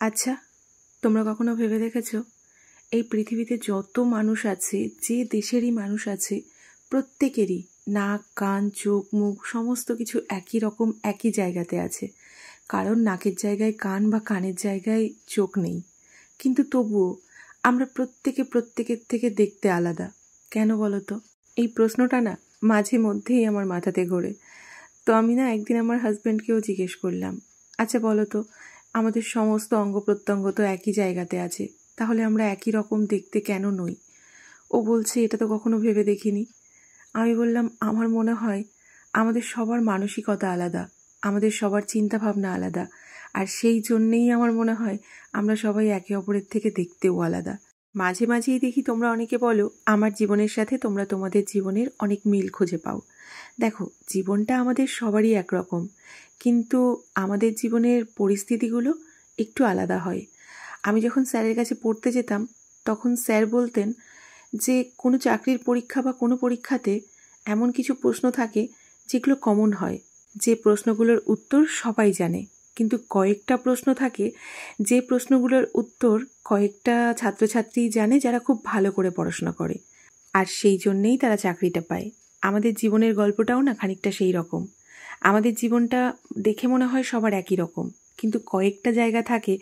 আচ্ছা, তোমরা কখনো ভেবে দেখেছো এই পৃথিবীতে যত মানুষ আছে, যে দেশেরই মানুষ আছে, প্রত্যেকেরই নাক, কান, চোখ, মুখ সমস্ত কিছু একই রকম একই জায়গাতে আছে। কারণ নাকের জায়গায় কান বা কানের জায়গায় চোখ নেই। কিন্তু তবুও আমরা প্রত্যেকের থেকে দেখতে আলাদা। কেন বলো তো? এই প্রশ্নটা না মাঝে মধ্যেই আমার মাথাতে ঘোরে। তো আমি না একদিন আমার হাজব্যান্ডকেও জিজ্ঞেস করলাম, আচ্ছা বলো তো, আমাদের সমস্ত অঙ্গ প্রত্যঙ্গ তো একই জায়গাতে আছে, তাহলে আমরা একই রকম দেখতে কেন নই? ও বলছে এটা তো কখনো ভেবে দেখিনি। আমি বললাম আমার মনে হয় আমাদের সবার মানসিকতা আলাদা, আমাদের সবার চিন্তা ভাবনা আলাদা, আর সেই জন্যেই আমার মনে হয় আমরা সবাই একে অপরের থেকে দেখতেও আলাদা। মাঝে মাঝেই দেখি তোমরা অনেকে বলো আমার জীবনের সাথে তোমরা তোমাদের জীবনের অনেক মিল খুঁজে পাও। দেখো, জীবনটা আমাদের সবারই একরকম, কিন্তু আমাদের জীবনের পরিস্থিতিগুলো একটু আলাদা হয়। আমি যখন স্যারের কাছে পড়তে যেতাম তখন স্যার বলতেন যে কোনো চাকরির পরীক্ষা বা কোনো পরীক্ষাতে এমন কিছু প্রশ্ন থাকে যেগুলো কমন হয়, যে প্রশ্নগুলোর উত্তর সবাই জানে, কিন্তু কয়েকটা প্রশ্ন থাকে যে প্রশ্নগুলোর উত্তর কয়েকটা ছাত্রছাত্রী জানে যারা খুব ভালো করে পড়াশোনা করে, আর সেই জন্যেই তারা চাকরিটা পায়। আমাদের জীবনের গল্পটাও না খানিকটা সেই রকম। আমাদের জীবনটা দেখে মনে হয় সবার একই রকম, কিন্তু কয়েকটা জায়গা থাকে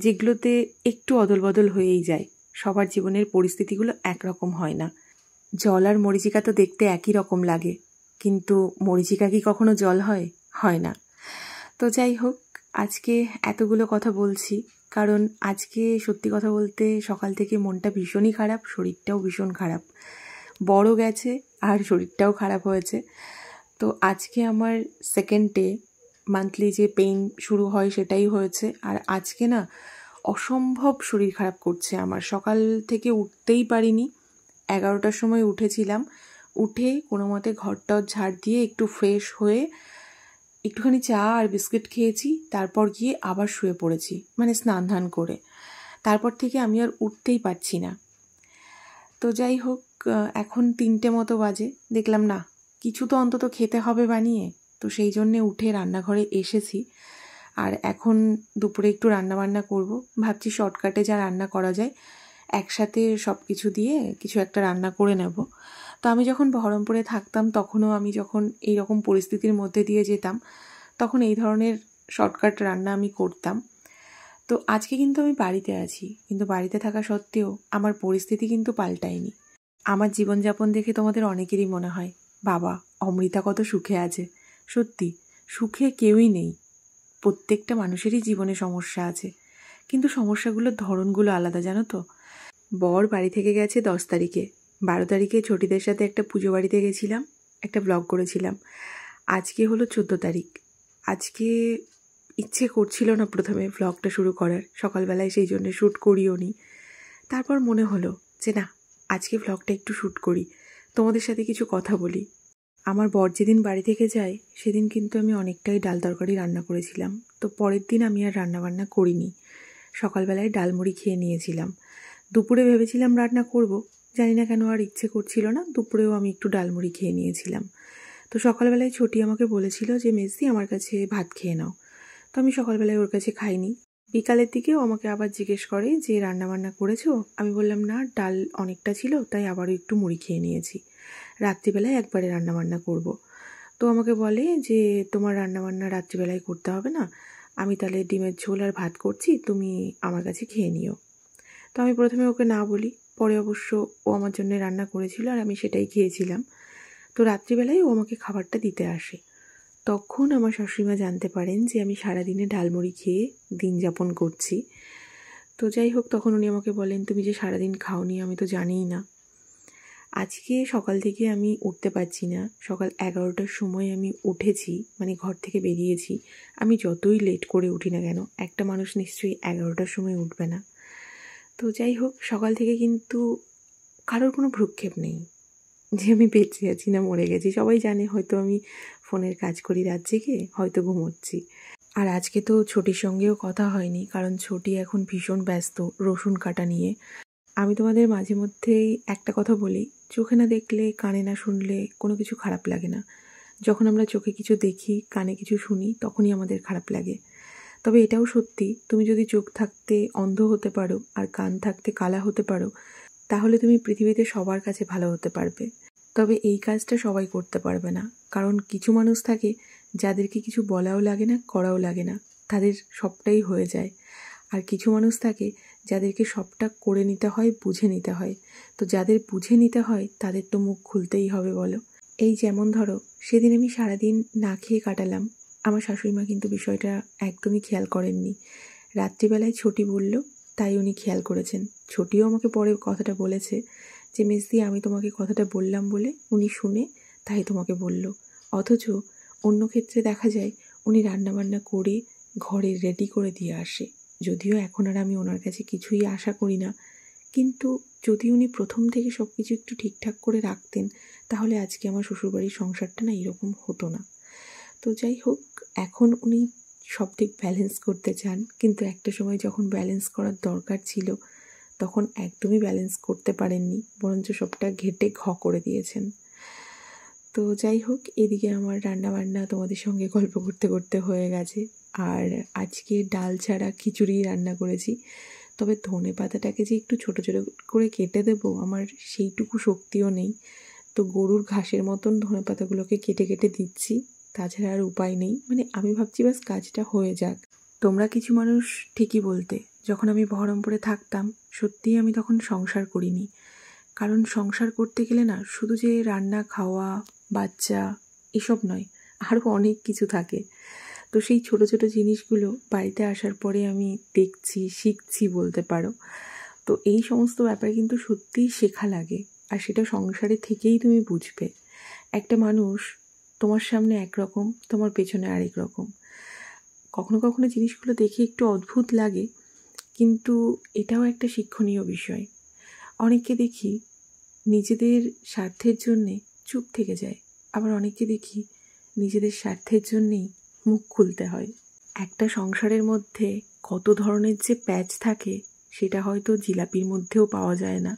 যেগুলোতে একটু অদল বদল হয়েই যায়। সবার জীবনের পরিস্থিতিগুলো একরকম হয় না। জল আর মরীচিকা তো দেখতে একই রকম লাগে, কিন্তু মরীচিকা কি কখনো জল হয়? হয় না। তো যাই হোক, আজকে এতগুলো কথা বলছি কারণ আজকে সত্যি কথা বলতে সকাল থেকে মনটা ভীষণই খারাপ, শরীরটাও ভীষণ খারাপ। বড় গেছে আর শরীরটাও খারাপ হয়েছে। তো আজকে আমার সেকেন্ড ডে, মান্থলি যে পেইন শুরু হয় সেটাই হয়েছে। আর আজকে না অসম্ভব শরীর খারাপ করছে আমার। সকাল থেকে উঠতেই পারিনি। 11টার সময় উঠেছিলাম, উঠে কোনো মতে ঘরটাও ঝাড় দিয়ে একটু ফ্রেশ হয়ে একটুখানি চা আর বিস্কিট খেয়েছি, তারপর গিয়ে আবার শুয়ে পড়েছি, মানে স্নান ধান করে। তারপর থেকে আমি আর উঠতেই পারছি না। তো যাই হোক, এখন 3টে মতো বাজে, দেখলাম না কিছু তো অন্তত খেতে হবে বানিয়ে, তো সেই জন্যে উঠে রান্নাঘরে এসেছি। আর এখন দুপুরে একটু রান্নাবান্না করব, ভাবছি শর্টকাটে যা রান্না করা যায় একসাথে সব কিছু দিয়ে কিছু একটা রান্না করে নেব। তো আমি যখন বহরমপুরে থাকতাম তখনও আমি যখন এই রকম পরিস্থিতির মধ্যে দিয়ে যেতাম তখন এই ধরনের শর্টকাট রান্না আমি করতাম। তো আজকে কিন্তু আমি বাড়িতে আছি, কিন্তু বাড়িতে থাকা সত্ত্বেও আমার পরিস্থিতি কিন্তু পাল্টায়নি। আমার জীবনযাপন দেখে তোমাদের অনেকেরই মনে হয় বাবা, অমৃতা কত সুখে আছে। সত্যি, সুখে কেউই নেই। প্রত্যেকটা মানুষেরই জীবনে সমস্যা আছে, কিন্তু সমস্যাগুলোর ধরনগুলো আলাদা, জানো তো। বর বাড়ি থেকে গেছে 10 তারিখে, 12 তারিখে ছোটিদের সাথে একটা পুজো বাড়িতে গেছিলাম, একটা ব্লগ করেছিলাম। আজকে হলো 14 তারিখ। আজকে ইচ্ছে করছিল না প্রথমে ব্লগটা শুরু করার, সকালবেলায় সেই জন্য শ্যুট করিও নি। তারপর মনে হলো যে না, আজকে ব্লগটা একটু শ্যুট করি, তোমাদের সাথে কিছু কথা বলি। আমার বর যেদিন বাড়ি থেকে যায় সেদিন কিন্তু আমি অনেকটাই ডাল তরকারি রান্না করেছিলাম, তো পরের দিন আমি আর রান্নাবান্না করিনি। সকালবেলায় ডালমুড়ি খেয়ে নিয়েছিলাম। দুপুরে ভেবেছিলাম রান্না করব, জানি না কেন আর ইচ্ছে করছিল না, দুপুরেও আমি একটু ডালমুড়ি খেয়ে নিয়েছিলাম। তো সকালবেলায় ছোটি আমাকে বলেছিল যে মেসদি আমার কাছে ভাত খেয়ে নাও, তো আমি সকালবেলায় ওর কাছে খাইনি। বিকালের দিকেও আমাকে আবার জিজ্ঞেস করে যে রান্নাবান্না করেছো? আমি বললাম না, ডাল অনেকটা ছিল তাই আবারও একটু মুড়ি খেয়ে নিয়েছি, রাত্রিবেলায় একবারে রান্নাবান্না করব। তো আমাকে বলে যে তোমার রান্নাবান্না রাত্রিবেলায় করতে হবে না, আমি তাহলে ডিমের ঝোল আর ভাত করছি, তুমি আমার কাছে খেয়ে নিও। তো আমি প্রথমে ওকে না বলি, পরে অবশ্য ও আমার জন্য রান্না করেছিল আর আমি সেটাই খেয়েছিলাম। তো রাত্রিবেলায় ও আমাকে খাবারটা দিতে আসে। তখন আমার শাশুড়িমা জানতে পারেন যে আমি সারাদিনে ডালমুড়ি খেয়ে দিন যাপন করছি। তো যাই হোক, তখন উনি আমাকে বলেন তুমি যে সারাদিন খাওনি আমি তো জানিই না। আজকে সকাল থেকে আমি উঠতে পারছি না। সকাল 11টার সময় আমি উঠেছি, মানে ঘর থেকে বেরিয়েছি। আমি যতই লেট করে উঠি না কেন, একটা মানুষ নিশ্চয়ই 11টার সময় উঠবে না। তো যাই হোক, সকাল থেকে কিন্তু কারোর কোনো ভ্রুক্ষেপ নেই যে আমি বেঁচে আছি না মরে গেছি। সবাই জানে হয়তো আমি ফোনের কাজ করি রাত জেগে, হয়তো ঘুমোচ্ছি। আর আজকে তো ছোটির সঙ্গেও কথা হয়নি, কারণ ছোটি এখন ভীষণ ব্যস্ত রসুন কাটা নিয়ে। আমি তোমাদের মাঝে মধ্যেই একটা কথা বলি, চোখে না দেখলে কানে না শুনলে কোনো কিছু খারাপ লাগে না। যখন আমরা চোখে কিছু দেখি, কানে কিছু শুনি, তখনই আমাদের খারাপ লাগে। তো তবে এটাও সত্যি, তুমি যদি চোখ থাকতে অন্ধ হতে পারো আর কান থাকতে কালা হতে পারো, তাহলে তুমি পৃথিবীতে সবার কাছে ভালো হতে পারবে। তবে এই কাজটা সবাই করতে পারবে না, কারণ কিছু মানুষ থাকে যাদেরকে কিছু বলাও লাগে না, করাও লাগে না, তাদের সবটাই হয়ে যায়। আর কিছু মানুষ থাকে যাদেরকে সবটা করে নিতে হয়, বুঝে নিতে হয়। তো যাদের বুঝে নিতে হয় তাদের তো মুখ খুলতেই হবে বলো। এই যেমন ধরো, সেদিন আমি সারাদিন না খেয়ে কাটালাম। আমার শাশুড়িমা কিন্তু বিষয়টা একদমই খেয়াল করেননি। রাত্রিবেলায় ছোটি বলল, তাই উনি খেয়াল করেছেন। ছোটিও আমাকে পরে কথাটা বলেছে যে মেজদি, আমি তোমাকে কথাটা বললাম বলে উনি শুনে তাই তোমাকে বলল। অথচ অন্য ক্ষেত্রে দেখা যায় উনি রান্নাবান্না করে ঘরে রেডি করে দিয়ে আসে। যদিও এখন আর আমি ওনার কাছে কিছুই আশা করি না, কিন্তু যদি উনি প্রথম থেকে সব কিছু একটু ঠিকঠাক করে রাখতেন, তাহলে আজকে আমার শ্বশুরবাড়ির সংসারটা না এরকম হতো না। তো যাই হোক, এখন উনি সব দিক ব্যালেন্স করতে চান, কিন্তু একটা সময় যখন ব্যালেন্স করার দরকার ছিল তখন একদমই ব্যালেন্স করতে পারেননি, বরঞ্চ সবটা ঘেটে ঘ করে দিয়েছেন। তো যাই হোক, এদিকে আমার রান্নাবান্না তোমাদের সঙ্গে গল্প করতে করতে হয়ে গেছে। আর আজকে ডাল ছাড়া খিচুড়ি রান্না করেছি। তবে ধনে পাতাটাকে যে একটু ছোটো ছোটো করে কেটে দেবো, আমার সেইটুকু শক্তিও নেই। তো গরুর ঘাসের মতন ধনে পাতাগুলোকে কেটে কেটে দিচ্ছি, তাছাড়া আর উপায় নেই। মানে আমি ভাবছি বাস কাজটা হয়ে যাক। তোমরা কিছু মানুষ ঠিকই বলতে, যখন আমি বহরমপুরে থাকতাম সত্যিই আমি তখন সংসার করিনি। কারণ সংসার করতে গেলে না শুধু যে রান্না, খাওয়া, বাচ্চা এসব নয়, আরও অনেক কিছু থাকে। তো সেই ছোট ছোট জিনিসগুলো বাড়িতে আসার পরে আমি দেখছি, শিখছি বলতে পারো। তো এই সমস্ত ব্যাপারে কিন্তু সত্যিই শেখা লাগে, আর সেটা সংসারে থেকেই তুমি বুঝবে। একটা মানুষ তোমার সামনে একরকম, তোমার পেছনে আরেক রকম। কখনো কখনো জিনিসগুলো দেখে একটু অদ্ভুত লাগে, কিন্তু এটাও একটা শিক্ষণীয় বিষয়। অনেককে দেখি নিজেদের স্বার্থের জন্যে চুপ থেকে যায়, আবার অনেককে দেখি নিজেদের স্বার্থের জন্যেই মুখ খুলতে হয়। একটা সংসারের মধ্যে কত ধরনের যে প্যাচ থাকে সেটা হয়তো জিলাপির মধ্যেও পাওয়া যায় না,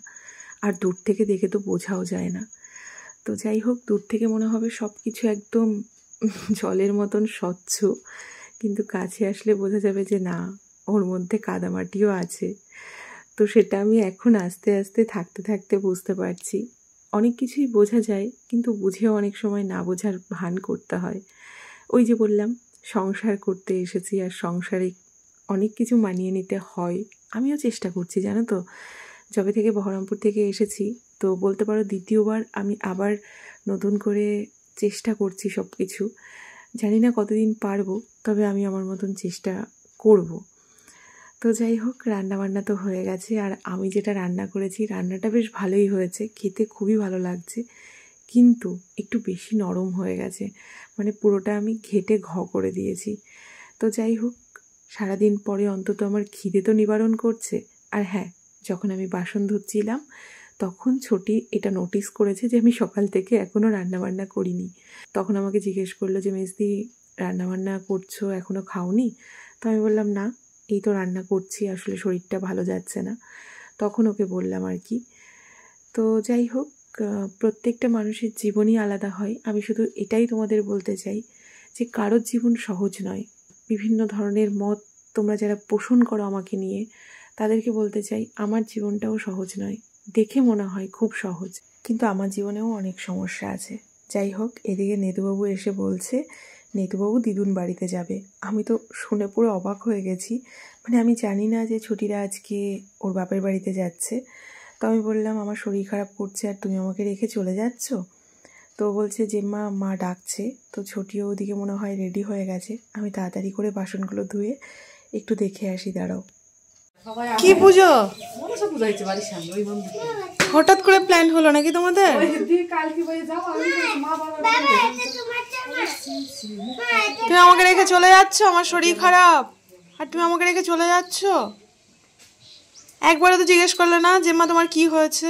আর দূর থেকে দেখে তো বোঝাও যায় না। তো যাই হোক, দূর থেকে মনে হবে সব কিছু একদম জলের মতন স্বচ্ছ, কিন্তু কাছে আসলে বোঝা যাবে যে না, ওর মধ্যে কাদামাটিও আছে। তো সেটা আমি এখন আস্তে আস্তে থাকতে থাকতে বুঝতে পারছি। অনেক কিছুই বোঝা যায়, কিন্তু বুঝেও অনেক সময় না বোঝার ভান করতে হয়। ওই যে বললাম, সংসার করতে এসেছি আর সংসারে অনেক কিছু মানিয়ে নিতে হয়। আমিও চেষ্টা করছি, জানো তো, যবে থেকে বহরমপুর থেকে এসেছি, তো বলতে পারো দ্বিতীয়বার আমি আবার নতুন করে চেষ্টা করছি সব কিছু। জানি না কতদিন পারবো, তবে আমি আমার মতন চেষ্টা করব। তো যাই হোক, রান্নাবান্না তো হয়ে গেছে, আর আমি যেটা রান্না করেছি রান্নাটা বেশ ভালোই হয়েছে, খেতে খুবই ভালো লাগছে, কিন্তু একটু বেশি নরম হয়ে গেছে। মানে পুরোটা আমি ঘেটে ঘ করে দিয়েছি। তো যাই হোক, সারাদিন পরে অন্তত আমার খিদে তো নিবারণ করছে। আর হ্যাঁ, যখন আমি বাসন ধুচ্ছিলাম তখন ছোটি এটা নোটিস করেছে যে আমি সকাল থেকে এখনও রান্নাবান্না করিনি। তখন আমাকে জিজ্ঞেস করলো যে মেজদি, রান্নাবান্না করছো, এখনও খাওনি? তো আমি বললাম না, এই তো রান্না করছি, আসলে শরীরটা ভালো যাচ্ছে না। তখন ওকে বললাম আর কি। তো যাই হোক, প্রত্যেকটা মানুষের জীবনই আলাদা হয়। আমি শুধু এটাই তোমাদের বলতে চাই যে কারোর জীবন সহজ নয়। বিভিন্ন ধরনের মত তোমরা যারা পোষণ করো আমাকে নিয়ে, তাদেরকে বলতে চাই আমার জীবনটাও সহজ নয়। দেখে মনে হয় খুব সহজ, কিন্তু আমার জীবনেও অনেক সমস্যা আছে। যাই হোক, এদিকে নেতুবাবু এসে বলছে নেতুবাবু দিদুন বাড়িতে যাবে। আমি তো শুনে পুরো অবাক হয়ে গেছি। মানে আমি জানি না যে ছুটিরা আজকে ওর বাপের বাড়িতে যাচ্ছে। তো আমি বললাম আমার শরীর খারাপ করছে আর তুমি আমাকে রেখে চলে যাচ্ছ? তো বলছে যে মা ডাকছে। তো ছোটিও ওদিকে মনে হয় রেডি হয়ে গেছে। আমি তাড়াতাড়ি করে বাসনগুলো ধুয়ে একটু দেখে আসি, দাঁড়াও। কি পুজো? হঠাৎ করে প্ল্যান হলো নাকি তোমাদের? তুমি আমাকে রেখে চলে যাচ্ছ? আমার শরীর খারাপ আর তুমি আমাকে রেখে চলে যাচ্ছ? একবারও তো জিজ্ঞেস করলে না যে মা তোমার কি হয়েছে?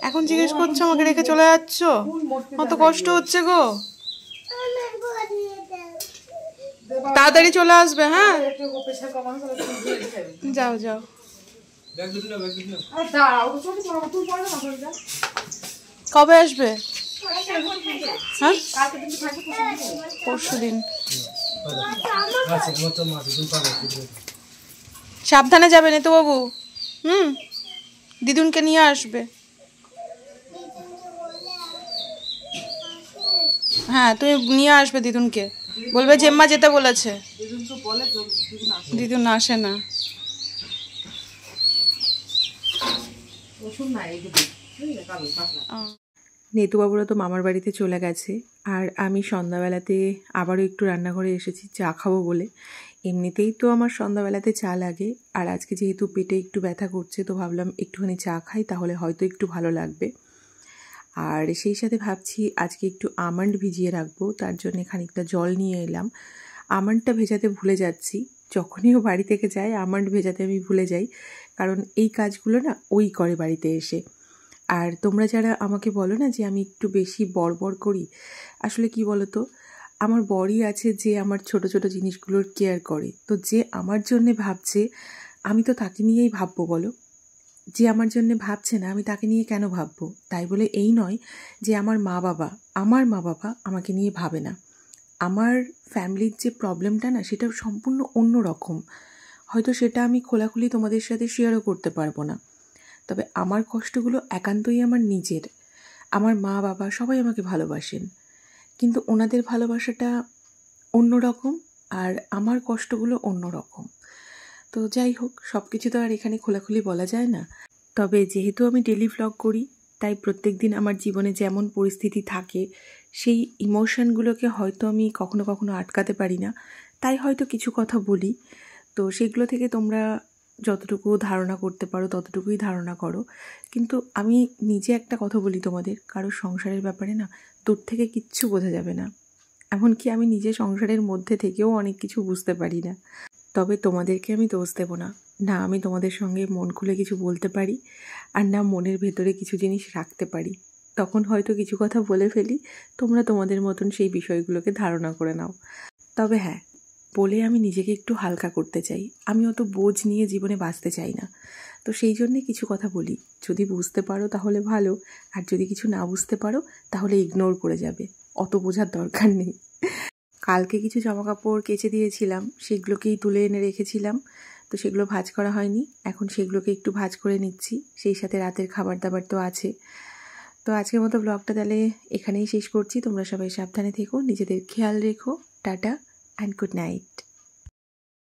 এখন জিজ্ঞেস করছো, আমাকে রেখে চলে যাচ্ছ? কত কষ্ট হচ্ছে গো। তাড়াতাড়ি চলে আসবে। হ্যাঁ, যাও যাও। কবে আসবে? হ্যাঁ, পরশুদিন। সাবধানে যাবে না তো বাবু। দিদুনকে নিয়ে আসবে। হ্যাঁ, তুমি নিয়ে আসবে দিদুনকে, বলবে জেম্মা যেতে বলেছে। দিদুন আসে না। নেতুবাবুরা তো মামার বাড়িতে চলে গেছে, আর আমি সন্ধ্যাবেলাতে আবারও একটু রান্নাঘরে এসেছি চা খাবো বলে। এমনিতেই তো আমার সন্ধ্যাবেলাতে চা লাগে, আর আজকে যেহেতু পেটে একটু ব্যথা করছে তো ভাবলাম একটুখানি চা খাই, তাহলে হয়তো একটু ভালো লাগবে। আর সেই সাথে ভাবছি আজকে একটু আমন্ড ভিজিয়ে রাখবো, তার জন্য খানিকটা জল নিয়ে এলাম। আমন্ডটা ভেজাতে ভুলে যাচ্ছি, যখনই ও বাড়ি থেকে যায় আমন্ড ভেজাতে আমি ভুলে যাই, কারণ এই কাজগুলো না ওই করে বাড়িতে এসে। আর তোমরা যারা আমাকে বলো না যে আমি একটু বেশি বড়বড় করি, আসলে কি বলো তো, আমার বরই আছে যে আমার ছোট ছোট জিনিসগুলোর কেয়ার করে। তো যে আমার জন্যে ভাবছে আমি তো তাকে নিয়েই ভাববো বলো। যে আমার জন্যে ভাবছে না আমি তাকে নিয়ে কেন ভাববো? তাই বলে এই নয় যে আমার মা বাবা আমাকে নিয়ে ভাবে না। আমার ফ্যামিলির যে প্রবলেমটা না সেটা সম্পূর্ণ অন্য রকম। হয়তো সেটা আমি খোলাখুলি তোমাদের সাথে শেয়ারও করতে পারবো না, তবে আমার কষ্টগুলো একান্তই আমার নিজের। আমার মা বাবা সবাই আমাকে ভালোবাসেন, কিন্তু ওনাদের ভালোবাসাটা অন্য রকম, আর আমার কষ্টগুলো অন্য রকম। তো যাই হোক, সব কিছু তো আর এখানে খোলাখুলি বলা যায় না। তবে যেহেতু আমি ডেলি ভ্লগ করি, তাই প্রত্যেক দিন আমার জীবনে যেমন পরিস্থিতি থাকে সেই ইমোশনগুলোকে হয়তো আমি কখনো কখনো আটকাতে পারি না, তাই হয়তো কিছু কথা বলি। তো সেগুলো থেকে তোমরা যতটুকু ধারণা করতে পারো ততটুকুই ধারণা করো। কিন্তু আমি নিজে একটা কথা বলি তোমাদের, কারোর সংসারের ব্যাপারে না দূর থেকে কিচ্ছু বোঝা যাবে না। এমনকি আমি নিজে সংসারের মধ্যে থেকেও অনেক কিছু বুঝতে পারি না। তবে তোমাদেরকে আমি দোষ দেব না, না আমি তোমাদের সঙ্গে মন খুলে কিছু বলতে পারি, আর না মনের ভেতরে কিছু জিনিস রাখতে পারি। তখন হয়তো কিছু কথা বলে ফেলি, তোমরা তোমাদের মতন সেই বিষয়গুলোকে ধারণা করে নাও। তবে হ্যাঁ, বলে আমি নিজেকে একটু হালকা করতে চাই। আমি অত বোঝ নিয়ে জীবনে বাঁচতে চাই না, তো সেই জন্যে কিছু কথা বলি। যদি বুঝতে পারো তাহলে ভালো, আর যদি কিছু না বুঝতে পারো তাহলে ইগনোর করে যাবে, অত বোঝার দরকার নেই। কালকে কিছু জামাকাপড় কেচে দিয়েছিলাম, সেগুলোকেই তুলে এনে রেখেছিলাম, তো সেগুলো ভাঁজ করা হয়নি। এখন সেগুলোকে একটু ভাঁজ করে নিচ্ছি, সেই সাথে রাতের খাবার দাবার তো আছে। তো আজকের মতো ব্লগটা তাহলে এখানেই শেষ করছি। তোমরা সবাই সাবধানে থেকো, নিজেদের খেয়াল রেখো। Tata and good night.